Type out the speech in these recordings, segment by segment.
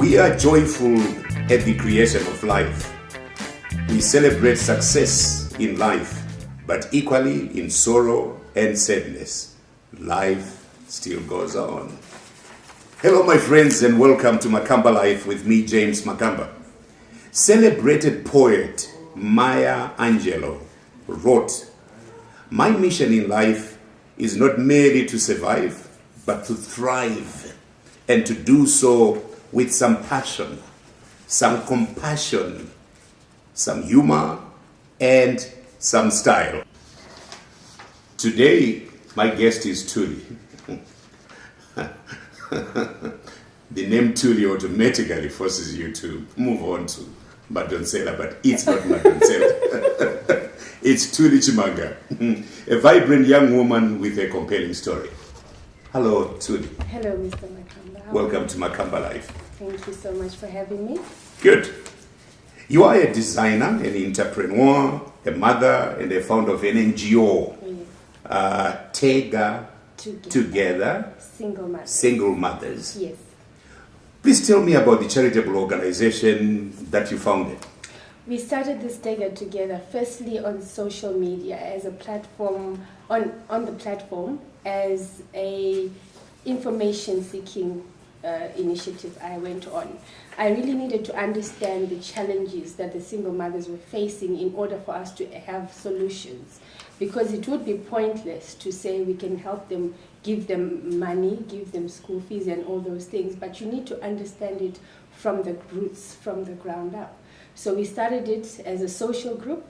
We are joyful at the creation of life. We celebrate success in life, but equally in sorrow and sadness. Life still goes on. Hello, my friends, and welcome to Makamba Life with me, James Makamba. Celebrated poet Maya Angelou wrote, "My mission in life is not merely to survive, but to thrive, and to do so with some passion, some compassion, some humor, and some style." Today, my guest is Thuli. The name Thuli automatically forces you to move on to Madonsela, but it's not Madonsela. It's Thuli Chimanga, a vibrant young woman with a compelling story. Hello, Thuli. Hello, Mr. Makamba. Welcome to Makamba Life. Thank you so much for having me. Good. You are a designer, an entrepreneur, a mother, and a founder of an NGO, Together Single Mothers. Yes. Please tell me about the charitable organization that you founded. We started this together firstly on social media as a platform, on the platform as a information seeking initiative I went on. I really needed to understand the challenges that the single mothers were facing in order for us to have solutions, because it would be pointless to say we can help them, give them money, give them school fees and all those things, but you need to understand it from the roots, from the ground up. So we started it as a social group,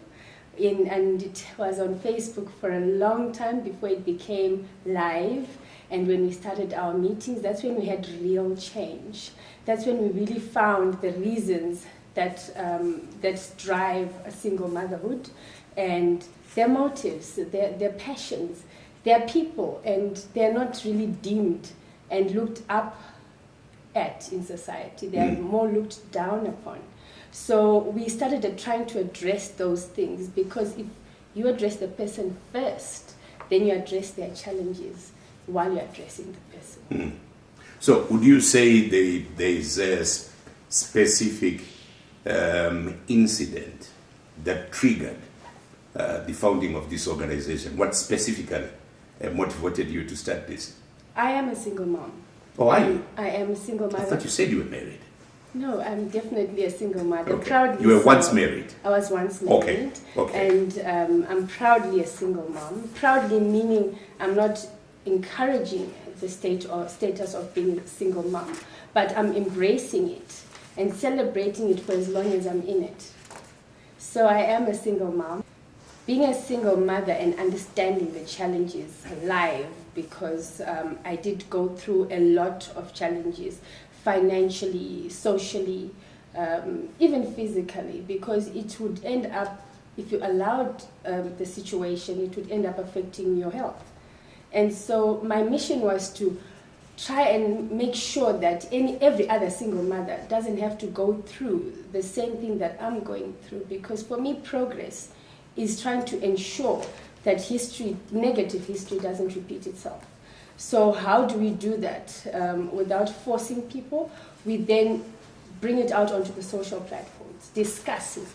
and it was on Facebook for a long time before it became live. And when we started our meetings, that's when we had real change. That's when we really found the reasons that drive a single motherhood, and their motives, their passions, their people, and they're not really deemed and looked up at in society. They are more looked down upon. So we started trying to address those things, because if you address the person first, then you address their challenges while you're addressing the person. So would you say there is a specific incident that triggered the founding of this organization? What specifically motivated you to start this? I am a single mom. Oh, are you? I am a single mother. I thought you said you were married. No, I'm definitely a single mother. Okay. Proudly You were so. once married. I was once married. Okay. And I'm proudly a single mom. Proudly meaning I'm not encouraging the status of being a single mom, but I'm embracing it and celebrating it for as long as I'm in it. So I am a single mom. Being a single mother and understanding the challenges live, because I did go through a lot of challenges, financially, socially, even physically, because it would end up, if you allowed the situation, it would end up affecting your health. And so my mission was to try and make sure that every other single mother doesn't have to go through the same thing that I'm going through, because for me, progress is trying to ensure that negative history doesn't repeat itself. So how do we do that without forcing people? We then bring it out onto the social platforms, discuss it.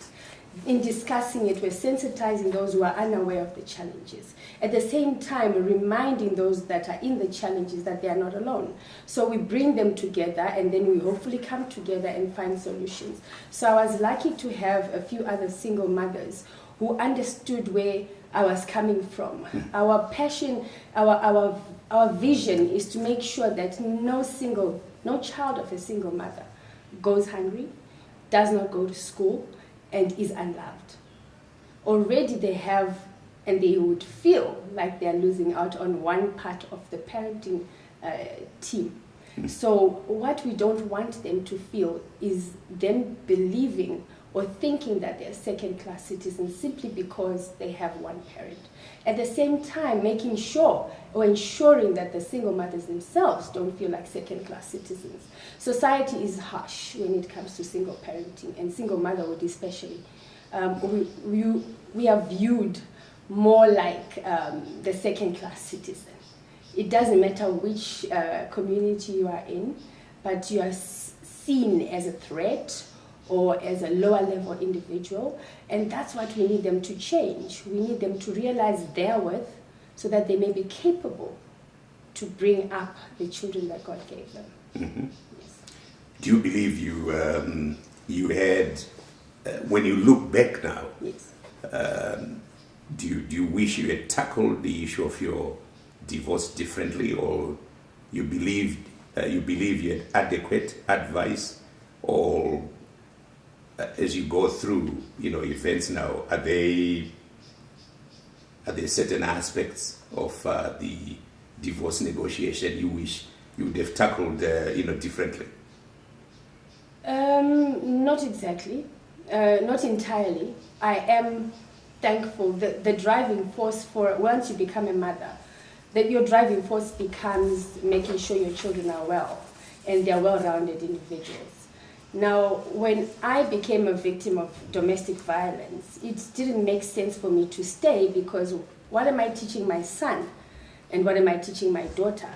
In discussing it, we're sensitizing those who are unaware of the challenges. At the same time, reminding those that are in the challenges that they are not alone. So we bring them together, and then we hopefully come together and find solutions. So I was lucky to have a few other single mothers who understood where I was coming from. Our passion, our vision is to make sure that no child of a single mother goes hungry, does not go to school, and is unloved. Already they have, and they would feel like they're losing out on one part of the parenting team. So what we don't want them to feel is them believing or thinking that they're second-class citizens simply because they have one parent. At the same time, making sure or ensuring that the single mothers themselves don't feel like second-class citizens. Society is harsh when it comes to single parenting, and single motherhood especially. We are viewed more like the second-class citizen. It doesn't matter which community you are in, but you are seen as a threat or as a lower level individual. And that's what we need them to change. We need them to realize their worth so that they may be capable to bring up the children that God gave them. Mm-hmm. Yes. Do you believe you had, when you look back now, Yes. do you wish you had tackled the issue of your divorce differently, or you believe you had adequate advice, or as you go through events now, are there certain aspects of the divorce negotiation you wish you would have tackled differently? Not exactly, not entirely. I am thankful that the driving force for once you become a mother, that your driving force becomes making sure your children are well and they're well-rounded individuals. Now, when I became a victim of domestic violence, it didn't make sense for me to stay, because what am I teaching my son and what am I teaching my daughter?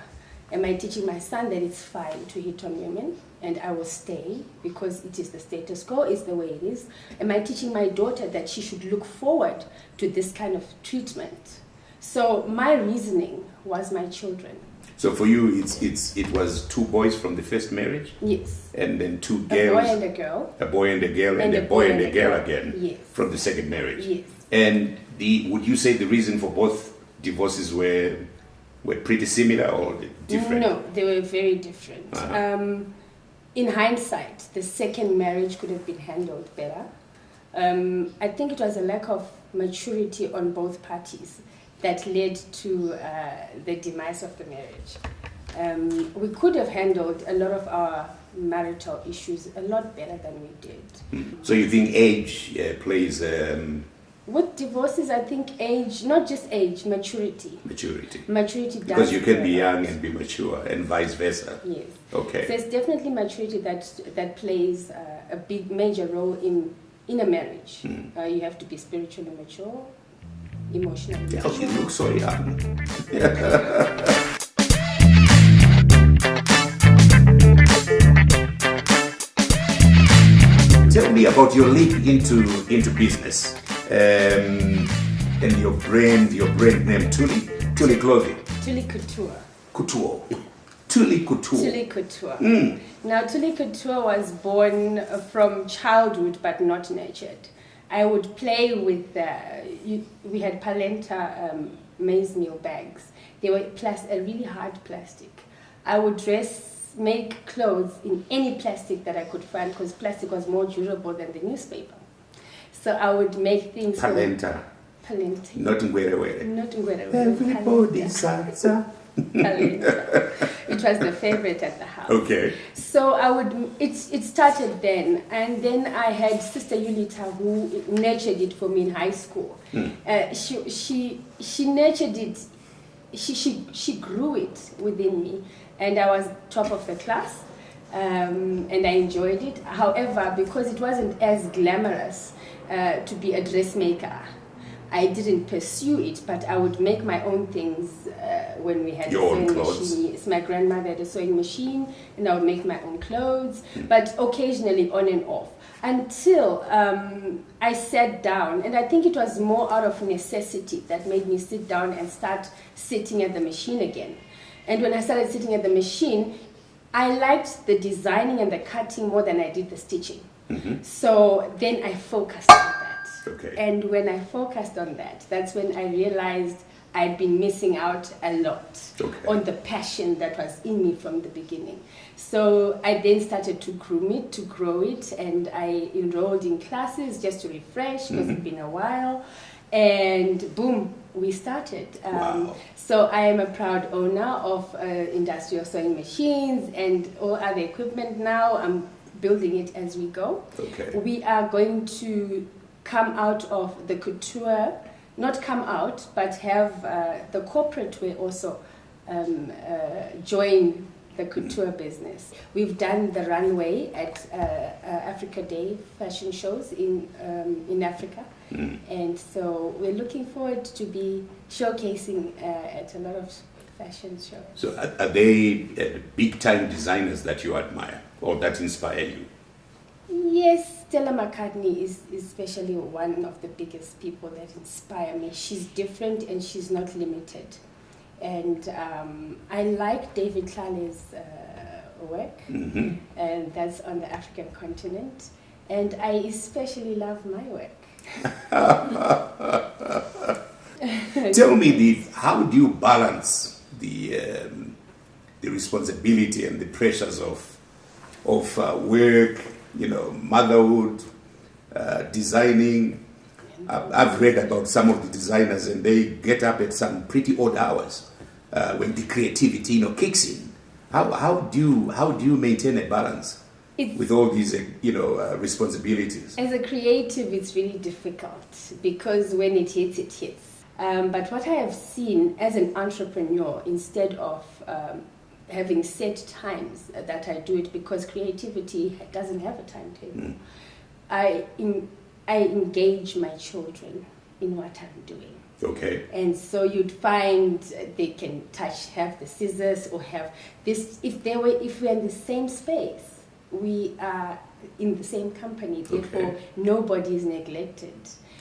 Am I teaching my son that it's fine to hit on women and I will stay because it is the status quo, it's the way it is? Am I teaching my daughter that she should look forward to this kind of treatment? So my reasoning was my children. So for you, it was two boys from the first marriage? Yes. And then two girls? A boy and a girl. A boy and a girl, and a boy and a girl again? Yes. From the second marriage? Yes. And would you say the reason for both divorces were pretty similar or different? No, they were very different. Uh-huh. In hindsight, the second marriage could have been handled better. I think it was a lack of maturity on both parties that led to the demise of the marriage. We could have handled a lot of our marital issues a lot better than we did. So you think age plays... With divorces, I think age, not just age, maturity. Maturity. Maturity does. Because you can be young and be mature, and vice versa. Yes. Okay. So it's definitely maturity that plays a big, major role in a marriage. You have to be spiritually mature, emotionally mature. Oh, you look so young. Tell me about your leap into business. And your brand name, Thuli Clothing. Thuli Couture. Thuli Couture. Thuli Couture. Now, Thuli Couture was born from childhood but not nurtured. I would play with, we had Palenta maize meal bags. They were a really hard plastic. I would make clothes in any plastic that I could find, because plastic was more durable than the newspaper. So I would make things Palenta. Palenta. Not Ngwere. Not Ngwere. Everybody salsa. Palenta. It was the favorite at the house. Okay. So it started then, and then I had Sister Yulita who nurtured it for me in high school. She nurtured it. She grew it within me, and I was top of the class, and I enjoyed it. However, because it wasn't as glamorous to be a dressmaker, I didn't pursue it, but I would make my own things when we had your a sewing own clothes. machine. Yes, my grandmother had a sewing machine, and I would make my own clothes, but occasionally on and off. Until I sat down, and I think it was more out of necessity that made me sit down and start sitting at the machine again. And when I started sitting at the machine, I liked the designing and the cutting more than I did the stitching. So then I focused on that. Okay. And when I focused on that, that's when I realized I'd been missing out a lot on the passion that was in me from the beginning. So I then started to groom it, to grow it, and I enrolled in classes just to refresh, because it'd been a while. And boom, we started. Wow. So I am a proud owner of industrial sewing machines and all other equipment now. I'm building it as we go. Okay. We are going to come out of the couture, not come out, but have the corporate way also join the couture business. We've done the runway at Africa Day fashion shows in Africa. And so we're looking forward to be showcasing at a lot of fashion shows. So are they big-time designers that you admire? or that inspire you? Yes, Stella McCartney is especially one of the biggest people that inspire me. She's different and she's not limited. And I like David Tlale's work, and that's on the African continent. And I especially love my work. Tell me, how do you balance the responsibility and the pressures of work, motherhood, designing? I've read about some of the designers, and they get up at some pretty odd hours when the creativity, kicks in. How do you maintain a balance with all these, responsibilities? As a creative, it's really difficult because when it hits, it hits. But what I have seen as an entrepreneur, instead of having set times that I do it, because creativity doesn't have a timetable, I engage my children in what I'm doing. Okay. And so you'd find they can have the scissors or have this. If we're in the same space, we are in the same company. Therefore, nobody is neglected.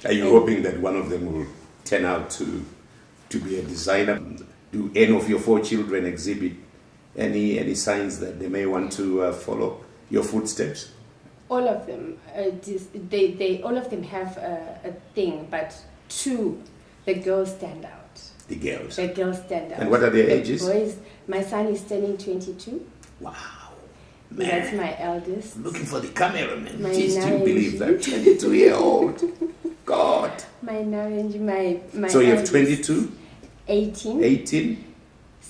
Are you hoping that one of them will turn out to be a designer? Do any of your 4 children exhibit any signs that they may want to follow your footsteps? All of them, they all of them have a thing, but 2, the girls stand out. The girls stand out. And what are their ages? Boys, my son is turning 22. Wow, man. That's my eldest. Looking for the cameraman. My Jeez, do you nine. believe that? 22-year-old. God. My narrange, my. So you have eldest, 22? 18. 18?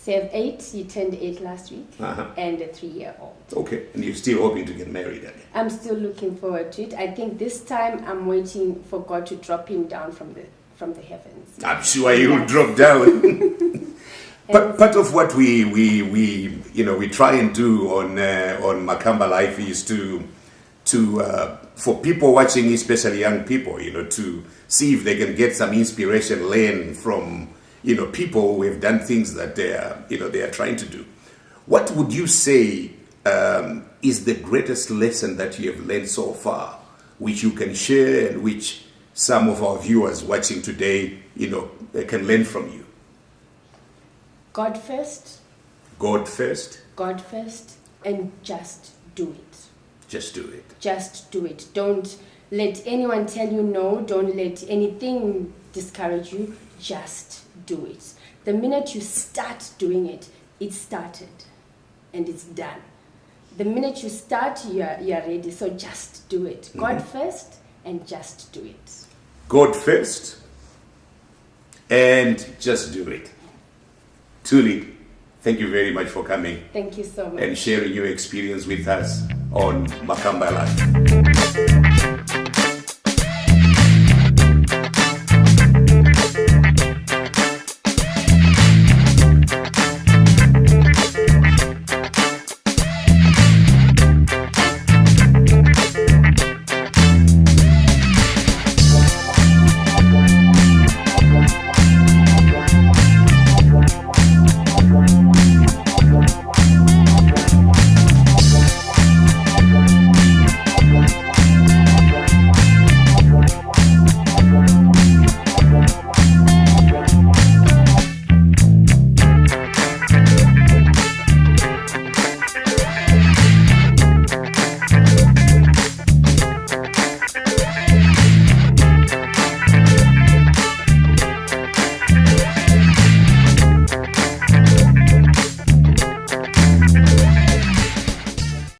8. He turned 8 last week, and a 3-year-old. Okay, and you're still hoping to get married again? I'm still looking forward to it. I think this time I'm waiting for God to drop him down from the heavens. I'm sure he will drop down. But part of what we try and do on Makamba Life is to for people watching, especially young people, to see if they can get some inspiration, learn from people who have done things that they are trying to do. What would you say is the greatest lesson that you have learned so far, which you can share and which some of our viewers watching today, they can learn from you? God first. God first. God first, and just do it. Just do it. Just do it. Don't let anyone tell you no. Don't let anything discourage you. Just do it. The minute you start doing it, it started and it's done. The minute you start, you are ready. So just do it. God first, and just do it. God first, and just do it. Thuli, thank you very much for coming. Thank you so much. And sharing your experience with us on Makamba Life.